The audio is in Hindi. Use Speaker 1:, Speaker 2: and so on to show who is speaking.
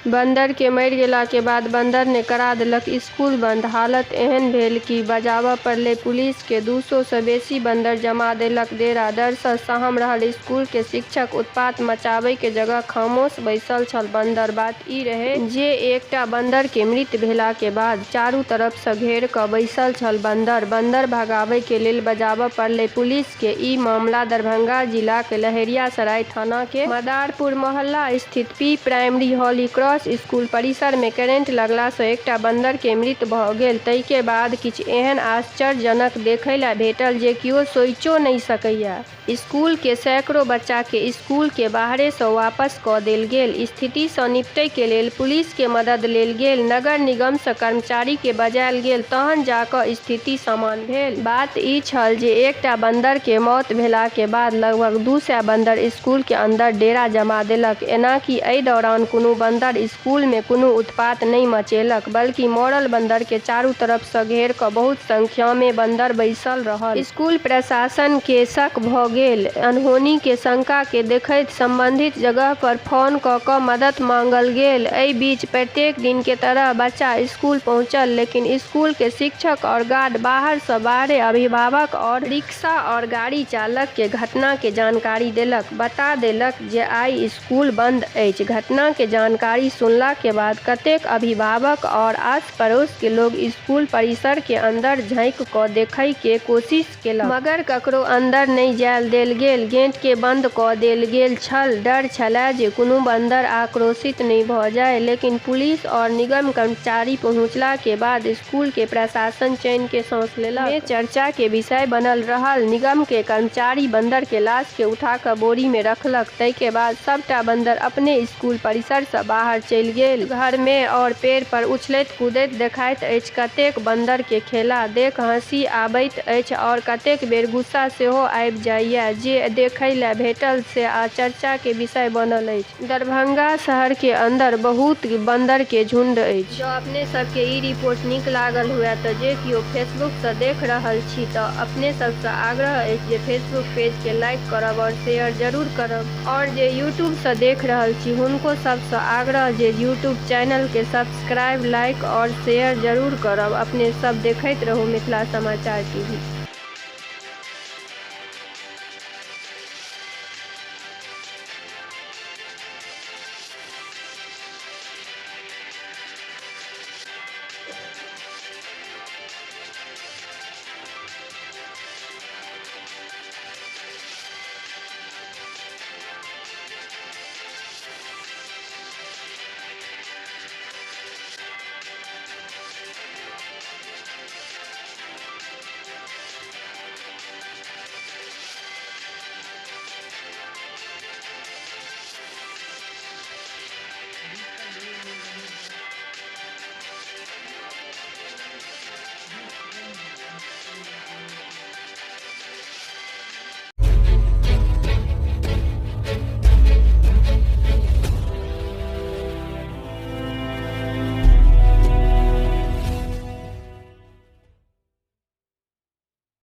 Speaker 1: बंदर के मरि गेला के बाद बंदर ने करा देलक स्कूल बंद। हालत एहन भेल कि बजाबऽ पड़लै पुलिस के। 200 सँ बेसी बंदर जमा देलक डेरा। डर सँ सहम रहल स्कूल के शिक्षक। उत्पात मचाबै के जगह खामोश बैसल छल बंदर। बात ई रहै जे एकटा बंदर के मृत्यु भेला के बाद चारू तरफ सँ घेर क बैसल छल बंदर। बंदर भगाबै के लेल बजाबऽ पड़लै पुलिस के। ई मामला दरभंगा जिला के लहेरियासराय थाना के मदारपुर मोहल्ला स्थित P primary Holi cross school परिसर में करेंट लगला सँ एकटा बंदर के मृत्यु भ गेल। तइ के बाद किछ एहन आश्चर्यजनक देखै लेल भेटल जे कियो सोचियो नहि सकैए। स्कूल के सैकड़ों बच्चा के स्कूल के बाहरे सँ वापस क देल गेल। स्थिति सँ निपटै के लेल पुलिस के मदद लेल गेल। नगर निगम सँ कर्मचारी के बजायल गेल, तहन जा क स्थिति सामान्य भेल। बात ई छल जे एकटा बंदर के मौत भेला के बाद लगभग 200 बंदर स्कूल के अंदर डेरा जमा देलक। एना कि एहि दौरान कोनो बंदर स्कूल में कोनो उत्पात नहि मचेलक, बल्कि मरल बंदर के चारू तरफ सँ घेर क बहुत संख्या में बंदर बैसल रहल। स्कूल प्रशासन के शक भ गेल। अनहोनी के शंका के देखैत संबंधित जगह पर फोन क क मदद मांगल गेल। एहि बीच प्रत्येक दिन के तरह बच्चा स्कूल पहुंचल, लेकिन स्कूल के शिक्षक और गार्ड बाहर सँ बाहरे अभिभावक और रिक्शा और गाड़ी चालक के घटना के जानकारी देलक। बता देलक जे आइ स्कूल बंद अछि। घटना के जानकारी सुनला के बाद कतेक अभिभावक और आस पड़ोस के लोग स्कूल परिसर के अंदर झाँकि क देखै के कोशिश केलक, मगर ककरो अंदर नहि जाय देल गेल। गेट के बंद क देल गेल छल। डर छलै जे कोनो बंदर आक्रोशित नहि भ जाय, लेकिन पुलिस और निगम कर्मचारी पहुंचला के बाद स्कूल के प्रशासन चैन के सांस लेलक। में चर्चा के विषय बनल रहल। निगम के कर्मचारी बंदर के लाश के उठा क बोरी में रखलक। तइ के बाद सबटा बंदर अपने स्कूल परिसर सँ बाहर चलि गेल। घर में और पेड़ पर उछलैत कूदैत देखाइत अछि। कतेक बंदर के खेला देख हंसी आबैत अछि और कतेक बेर गुस्सा सेहो आबि जाइए। जे देखै लेल भेटल से आ चर्चा के विषय बनल अछि। दरभंगा शहर के अंदर बहुत बंदर के झुंड अछि। जँ अपने सब के ई रिपोर्ट नीक लागल हुए त जे कियो फेसबुक सँ देख रहल छी त अपने सब सँ आग्रह अछि जे फेसबुक पेज के लाइक करब और शेयर जरूर करब। और जे यूट्यूब सँ देख रहल छी हुनको सब सँ आग्रह जे यूट्यूब चैनल के सब्सक्राइब, लाइक और शेयर जरूर करब। अपने सब देखैत रहू मिथिला समाचार टीवी।